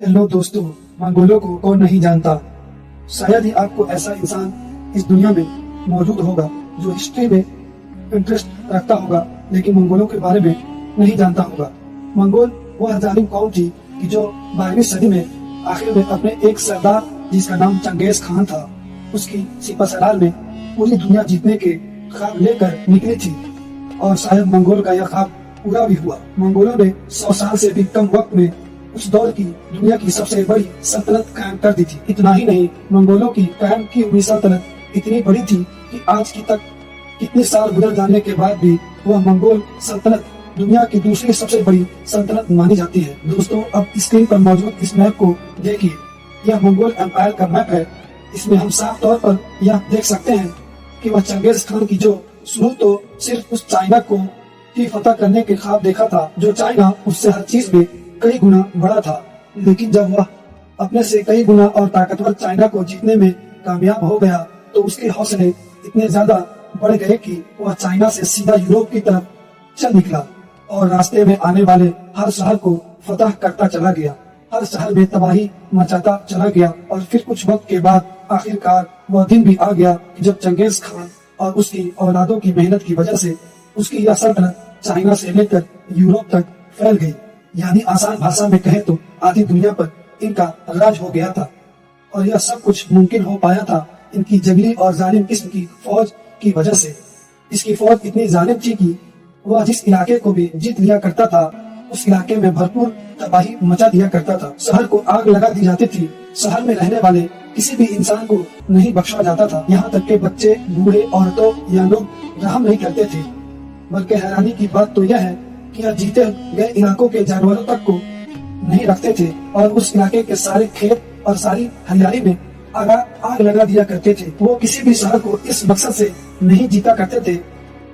Hello दोस्तों, मंगोलों को कौन नहीं जानता। शायद ही आपको ऐसा इंसान इस दुनिया में मौजूद होगा जो हिस्ट्री में इंटरेस्ट रखता होगा लेकिन मंगोलों के बारे में नहीं जानता होगा। मंगोल वह जालिम कौम थी कि जो 12वीं सदी में आखिर में अपने एक सरदार जिसका नाम चंगेज खान था, उसकी सिपहसालार में पूरी दुनिया जीतने के ख्वाब लेकर निकली थी और शायद मंगोल का यह ख्वाब पूरा भी हुआ। मंगोलों ने 100 साल से भी कम वक्त में उस दौर की दुनिया की सबसे बड़ी सल्तनत कायम कर दी थी। इतना ही नहीं, मंगोलों की कायम की हुई सल्तनत इतनी बड़ी थी कि आज की तक कितने साल गुजर जाने के बाद भी वह मंगोल सल्तनत दुनिया की दूसरी सबसे बड़ी सल्तनत मानी जाती है। दोस्तों, अब स्क्रीन पर मौजूद इस मैप को देखिए। यह मंगोल एम्पायर का मैप है। इसमें हम साफ तौर पर यह देख सकते हैं कि वह चंगेज खान की जो शुरू तो सिर्फ उस चाइना को की फतह करने के ख्वाब देखा था, जो चाइना उससे हर चीज में कई गुना बड़ा था, लेकिन जब वह अपने से कई गुना और ताकतवर चाइना को जीतने में कामयाब हो गया तो उसके हौसले इतने ज्यादा बढ़ गए कि वह चाइना से सीधा यूरोप की तरफ चल निकला और रास्ते में आने वाले हर शहर को फतह करता चला गया, हर शहर में तबाही मचाता चला गया। और फिर कुछ वक्त के बाद आखिरकार वह दिन भी आ गया कि जब चंगेज खान और उसकी औलादों की मेहनत की वजह से उसकी यह सल्तनत चाइना से लेकर यूरोप तक फैल गई। यानी आसान भाषा में कहे तो आधी दुनिया पर इनका राज हो गया था। और यह सब कुछ मुमकिन हो पाया था इनकी जंगली और जालिम किस्म की फौज की वजह से। इसकी फौज इतनी जालिम थी कि वह जिस इलाके को भी जीत लिया करता था उस इलाके में भरपूर तबाही मचा दिया करता था। शहर को आग लगा दी जाती थी। शहर में रहने वाले किसी भी इंसान को नहीं बख्शा जाता था। यहाँ तक के बच्चे, बूढ़े, औरतों या लोग रहम नहीं करते थे। बल्कि हैरानी की बात तो यह है कि यह जीते गए इलाकों के जानवरों तक को नहीं रखते थे और उस इलाके के सारे खेत और सारी हरियाली में आग लगा दिया करते थे। वो किसी भी शहर को इस मकसद से नहीं जीता करते थे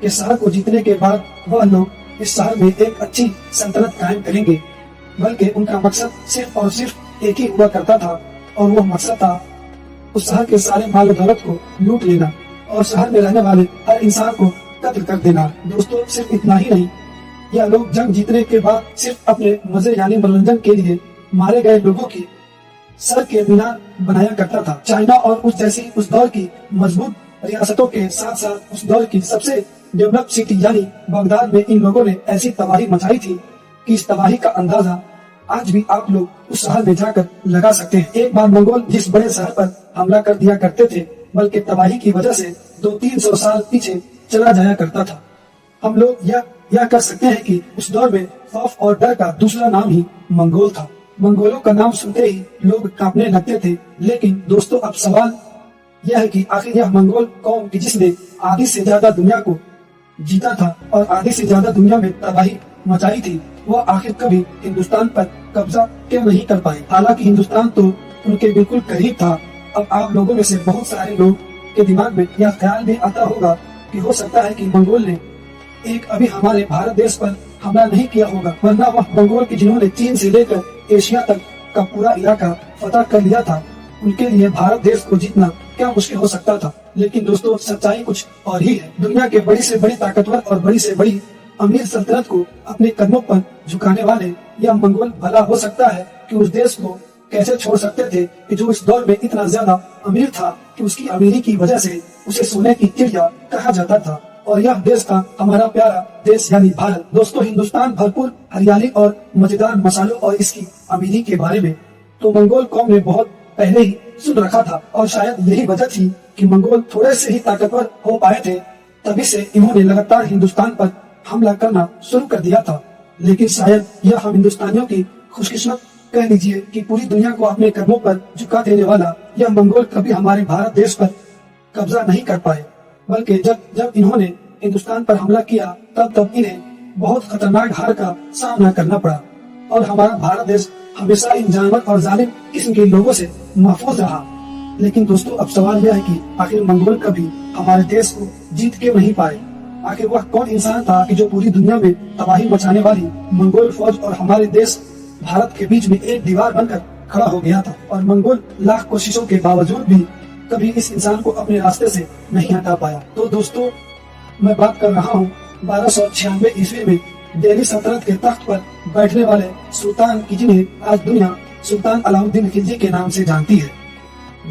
कि शहर को जीतने के बाद वह लोग इस शहर में एक अच्छी सल्तनत कायम करेंगे, बल्कि उनका मकसद सिर्फ और सिर्फ एक ही हुआ करता था और वह मकसद था उस शहर के सारे माल दौलत को लूट लेना और शहर में रहने वाले हर इंसान को कत्ल कर देना। दोस्तों, सिर्फ इतना ही नहीं, यह लोग जंग जीतने के बाद सिर्फ अपने मजे यानी मनोरंजन के लिए मारे गए लोगों की सर के मीनार बनाया करता था। चाइना और उस दौर की मजबूत रियासतों के साथ साथ उस दौर की सबसे डेवलप सिटी यानी बगदाद में इन लोगों ने ऐसी तबाही मचाई थी कि इस तबाही का अंदाजा आज भी आप लोग उस शहर में जाकर लगा सकते हैं। एक बार मंगोल जिस बड़े शहर पर हमला कर दिया करते थे, बल्कि तबाही की वजह से 200-300 साल पीछे चला जाया करता था। हम लोग यह कर सकते हैं कि उस दौर में खौफ और डर का दूसरा नाम ही मंगोल था। मंगोलों का नाम सुनते ही लोग कांपने लगते थे। लेकिन दोस्तों, अब सवाल यह है कि आखिर यह मंगोल कौम की जिसने आधी से ज्यादा दुनिया को जीता था और आधी से ज्यादा दुनिया में तबाही मचाई थी, वह आखिर कभी हिंदुस्तान पर कब्जा क्यों नहीं कर पाए। हालांकि हिंदुस्तान तो उनके बिल्कुल करीब था। अब आप लोगों में से बहुत सारे लोग के दिमाग में यह ख्याल भी आता होगा कि हो सकता है कि मंगोल ने एक अभी हमारे भारत देश पर हमला नहीं किया होगा, वरना वह मंगोल की जिन्होंने चीन से लेकर एशिया तक का पूरा इलाका फतह कर लिया था, उनके लिए भारत देश को जीतना क्या मुश्किल हो सकता था। लेकिन दोस्तों, सच्चाई कुछ और ही है। दुनिया के बड़ी से बड़ी ताकतवर और बड़ी से बड़ी अमीर सल्तनत को अपने कदमों पर झुकाने वाले यह मंगोल भला हो सकता है कि उस देश को कैसे छोड़ सकते थे कि जो इस दौर में इतना ज्यादा अमीर था कि उसकी अमीरी की वजह से उसे सोने की चिड़िया कहा जाता था। और यह देश था हमारा प्यारा देश यानी भारत। दोस्तों, हिंदुस्तान भरपूर हरियाली और मजेदार मसालों और इसकी अमीरी के बारे में तो मंगोल कौम ने बहुत पहले ही सुन रखा था और शायद यही वजह थी कि मंगोल थोड़े से ही ताकतवर हो पाए थे, तभी से इन्होंने लगातार हिंदुस्तान पर हमला करना शुरू कर दिया था। लेकिन शायद यह हम हिंदुस्तानियों की खुशकिस्मत कह लीजिए कि पूरी दुनिया को अपने कदमों पर झुका देने वाला यह मंगोल कभी हमारे भारत देश पर कब्जा नहीं कर पाए, बल्कि जब इन्होंने हिंदुस्तान पर हमला किया तब इन्हें बहुत खतरनाक हार का सामना करना पड़ा और हमारा भारत देश हमेशा इन जानवर और जालिम किस्म के लोगों से महफूज रहा। लेकिन दोस्तों, अब सवाल यह है कि आखिर मंगोल कभी हमारे देश को जीत क्यों नहीं पाए। आखिर वह कौन इंसान था कि जो पूरी दुनिया में तबाही मचाने वाली मंगोल फौज और हमारे देश भारत के बीच में एक दीवार बनकर खड़ा हो गया था। और मंगोल लाख कोशिशों के बावजूद भी कभी इस इंसान को अपने रास्ते से नहीं हटा पाया। तो दोस्तों, मैं बात कर रहा हूँ 1296 ईस्वी में दिल्ली सल्तनत के तख्त पर बैठने वाले सुल्तान की, जिन्हें आज दुनिया सुल्तान अलाउद्दीन खिलजी के नाम से जानती है।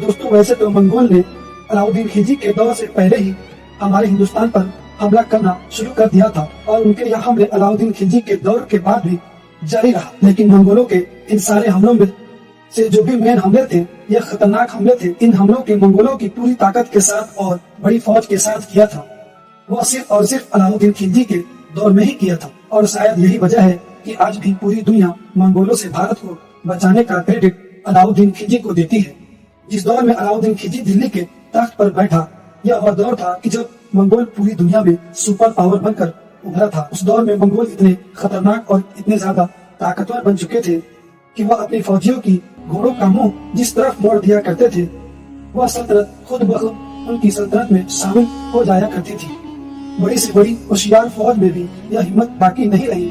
दोस्तों, वैसे तो मंगोल ने अलाउद्दीन खिलजी के दौर से पहले ही हमारे हिंदुस्तान पर हमला करना शुरू कर दिया था और उनके यह हमले अलाउद्दीन खिलजी के दौर के बाद भी जारी रहा। लेकिन मंगोलों के इन सारे हमलों में से जो भी मेन हमले थे, यह खतरनाक हमले थे। इन हमलों के मंगोलों की पूरी ताकत के साथ और बड़ी फौज के साथ किया था। वह सिर्फ और सिर्फ अलाउद्दीन खिलजी के दौर में ही किया था और शायद यही वजह है कि आज भी पूरी दुनिया मंगोलों से भारत को बचाने का क्रेडिट अलाउद्दीन खिलजी को देती है। जिस दौर में अलाउद्दीन खिलजी दिल्ली के तख्त पर बैठा, यह वह दौर था कि जब मंगोल पूरी दुनिया में सुपर पावर बनकर उभरा था। उस दौर में मंगोल इतने खतरनाक और इतने ज्यादा ताकतवर बन चुके थे कि वह अपनी फौजियों की घोड़ों का मुंह जिस तरफ मोड़ दिया करते थे, वह सल्तनत खुद ब खुद उनकी सल्तनत में शामिल हो जाया करती थी। बड़ी से बड़ी होशियार फौज में भी यह हिम्मत बाकी नहीं रही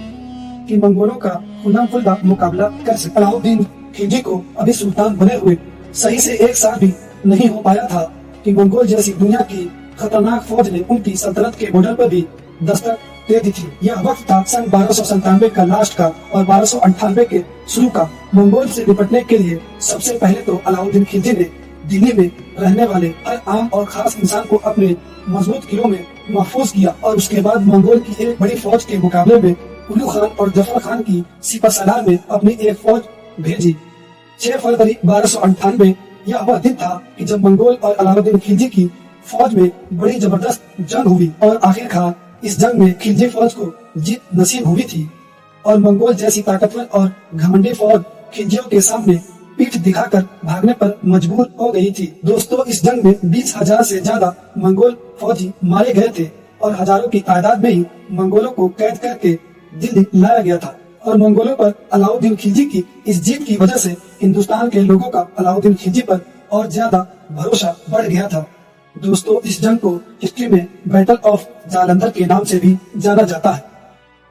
कि मंगोलों का खुल्ला खुल्ला मुकाबला कर सके। अलाउद्दीन खिलजी को अभी सुल्तान बने हुए सही से एक साल भी नहीं हो पाया था कि मंगोल जैसी दुनिया की खतरनाक फौज ने उनकी सल्तनत के बॉर्डर पर भी दस्तक दे दी थी। यह वक्त था सन 1297 का लास्ट का और 1298 के शुरू का। मंगोल से निपटने के लिए सबसे पहले तो अलाउद्दीन खिलजी ने दिल्ली में रहने वाले हर आम और खास इंसान को अपने मजबूत किलों में महफूज किया और उसके बाद मंगोल की एक बड़ी फौज के मुकाबले में उलू खान और जफर खान की सिपहसालार में अपनी एक फौज भेजी। 6 फरवरी 1298 यह वह दिन था कि जब मंगोल और अलाउद्दीन खिलजी की फौज में बड़ी जबरदस्त जंग हुई और आखिरकार इस जंग में खिलजी फौज को जीत नसीब हुई थी और मंगोल जैसी ताकतवर और घमंडी फौज खिलजियों के सामने पीठ दिखाकर भागने पर मजबूर हो गई थी। दोस्तों, इस जंग में 20,000 से ज्यादा मंगोल फौजी मारे गए थे और हजारों की तादाद में ही मंगोलों को कैद करके दिल्ली लाया गया था। और मंगोलों पर अलाउद्दीन खिलजी की इस जीत की वजह से हिंदुस्तान के लोगों का अलाउद्दीन खिलजी पर और ज्यादा भरोसा बढ़ गया था। दोस्तों, इस जंग को हिस्ट्री में बैटल ऑफ जालंधर के नाम से भी जाना जाता है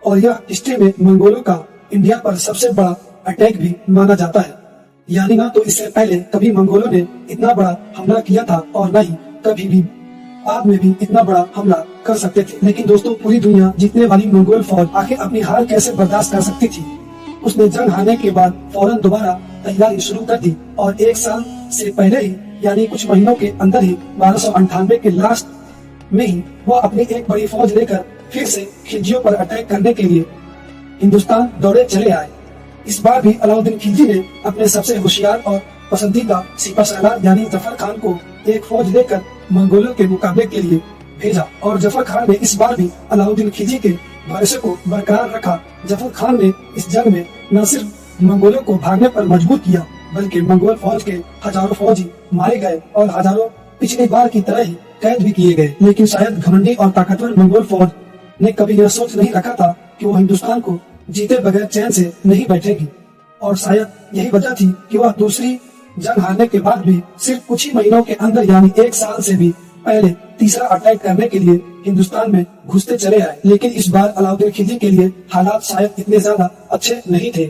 और यह हिस्ट्री में मंगोलों का इंडिया पर सबसे बड़ा अटैक भी माना जाता है। यानी ना तो इससे पहले कभी मंगोलों ने इतना बड़ा हमला किया था और न ही कभी भी बाद में भी इतना बड़ा हमला कर सकते थे। लेकिन दोस्तों, पूरी दुनिया जीतने वाली मंगोल फौज आखिर अपनी हार कैसे बर्दाश्त कर सकती थी। उसने जंग हारने के बाद फौरन दोबारा तैयारी शुरू कर दी और 1 साल से पहले ही यानी कुछ महीनों के अंदर ही 1298 के लास्ट में ही वह अपनी एक बड़ी फौज लेकर फिर से खिलजियों पर अटैक करने के लिए हिंदुस्तान दौड़े चले आए। इस बार भी अलाउद्दीन खिलजी ने अपने सबसे होशियार और पसंदीदा सिपहसालार यानी जफर खान को एक फौज लेकर मंगोलों के मुकाबले के लिए भेजा और जफर खान ने इस बार भी अलाउद्दीन खिलजी के भरोसे को बरकरार रखा। जफर खान ने इस जंग में न सिर्फ मंगोलों को भागने पर मजबूर किया, बल्कि मंगोल फौज के हजारों फौजी मारे गए और हजारों पिछली बार की तरह ही कैद भी किए गए। लेकिन शायद घमंडी और ताकतवर मंगोल फौज ने कभी यह सोच नहीं रखा था कि वो हिंदुस्तान को जीते बगैर चैन से नहीं बैठेगी और शायद यही वजह थी कि वह दूसरी जंग हारने के बाद भी सिर्फ कुछ ही महीनों के अंदर यानी 1 साल से भी पहले तीसरा अटैक करने के लिए हिंदुस्तान में घुसते चले आए। लेकिन इस बार अलाउद्दीन खिलजी के लिए हालात शायद इतने ज्यादा अच्छे नहीं थे,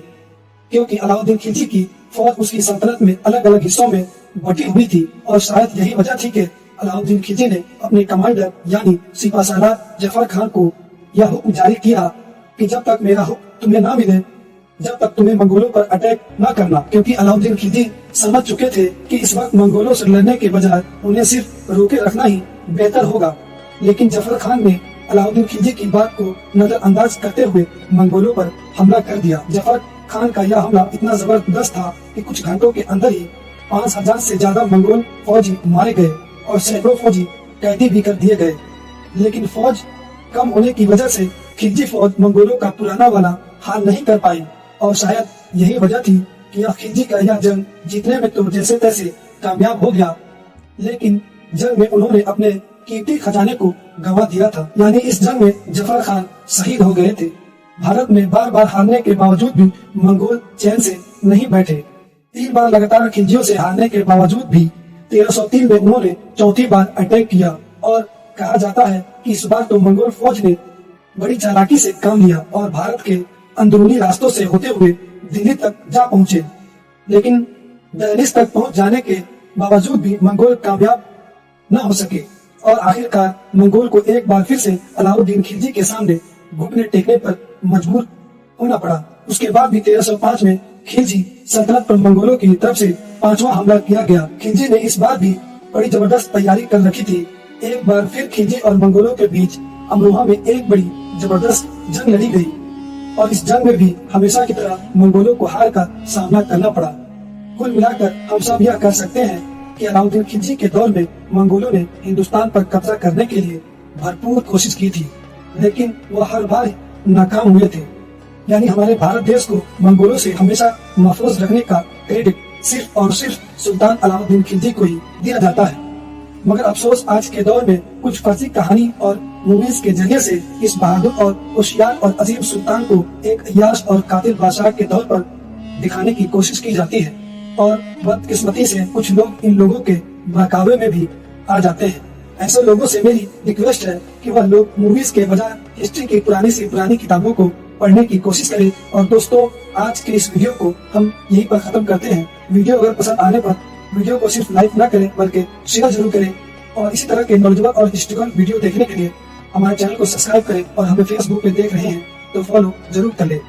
क्योंकि अलाउद्दीन खिलजी की फौज उसकी सल्तनत में अलग अलग हिस्सों में बटी हुई थी और शायद यही वजह थी कि अलाउद्दीन खिलजी ने अपने कमांडर यानी सिपहसालार जफर खान को यह हुक्म जारी किया कि जब तक मेरा हुक्म तुम्हें ना मिले, जब तक तुम्हें मंगोलों पर अटैक न करना। क्योंकि अलाउद्दीन खिलजी समझ चुके थे कि इस वक्त मंगोलों से लड़ने के बजाय उन्हें सिर्फ रोके रखना ही बेहतर होगा। लेकिन जफर खान ने अलाउद्दीन खिलजी की बात को नजरअंदाज करते हुए मंगोलों पर हमला कर दिया। जफर खान का यह हमला इतना जबरदस्त था कि कुछ घंटों के अंदर ही 5,000 से ज्यादा मंगोल फौजी मारे गए और सैकड़ों फौजी कैदी भी कर दिए गए। लेकिन फौज कम होने की वजह से खिलजी फौज मंगोलों का पुराना वाला हाल नहीं कर पाई और शायद यही वजह थी कि यह खिलजी का यह जंग जीतने में तो जैसे तैसे कामयाब हो गया, लेकिन जंग में उन्होंने अपने कीमती खजाने को गंवा दिया था। यानी इस जंग में जफर खान शहीद हो गए थे। भारत में बार बार हारने के बावजूद भी मंगोल चैन से नहीं बैठे। 3 बार लगातार खिलजियों से हारने के बावजूद भी 1303 में उन्होंने चौथी बार अटैक किया और कहा जाता है कि इस बार तो मंगोल फौज ने बड़ी चालाकी से काम लिया और भारत के अंदरूनी रास्तों से होते हुए दिल्ली तक जा पहुंचे। लेकिन दहलीज तक पहुंच जाने के बावजूद भी मंगोल कामयाब न हो सके और आखिरकार मंगोल को एक बार फिर से अलाउद्दीन खिलजी के सामने घुटने टेकने पर मजबूर होना पड़ा। उसके बाद भी 1305 में खिलजी सल्तनत पर मंगोलों की तरफ से 5वां हमला किया गया। खिलजी ने इस बार भी बड़ी जबरदस्त तैयारी कर रखी थी। एक बार फिर खिलजी और मंगोलों के बीच अमरोहा में एक बड़ी जबरदस्त जंग लड़ी गई और इस जंग में भी हमेशा की तरह मंगोलों को हार का सामना करना पड़ा। कुल मिलाकर हम सब यह कह सकते हैं कि अलाउद्दीन खिलजी के दौर में मंगोलों ने हिंदुस्तान पर कब्जा करने के लिए भरपूर कोशिश की थी, लेकिन वह हर बार नाकाम हुए थे। यानी हमारे भारत देश को मंगोलों से हमेशा महफूज रखने का क्रेडिट सिर्फ और सिर्फ सुल्तान अलाउद्दीन खिलजी को ही दिया जाता है। मगर अफसोस आज के दौर में कुछ फर्जी कहानी और मूवीज के जरिए से इस बहादुर और होशियार और अजीम सुल्तान को एक अय्याश और कातिल बादशाह के तौर पर दिखाने की कोशिश की जाती है और बदकिस्मती से कुछ लोग इन लोगों के बहकावे में भी आ जाते हैं। ऐसे लोगों से मेरी रिक्वेस्ट है कि वह लोग मूवीज के बजाय हिस्ट्री की पुरानी से पुरानी किताबों को पढ़ने की कोशिश करें। और दोस्तों, आज के इस वीडियो को हम यहीं पर खत्म करते हैं। वीडियो अगर पसंद आने पर वीडियो को सिर्फ लाइक न करें बल्कि शेयर जरूर करें और इसी तरह के नॉलेजेबल और हिस्टोरिकल वीडियो देखने के लिए हमारे चैनल को सब्सक्राइब करें और हमें फेसबुक पे देख रहे हैं तो फॉलो जरूर कर लें।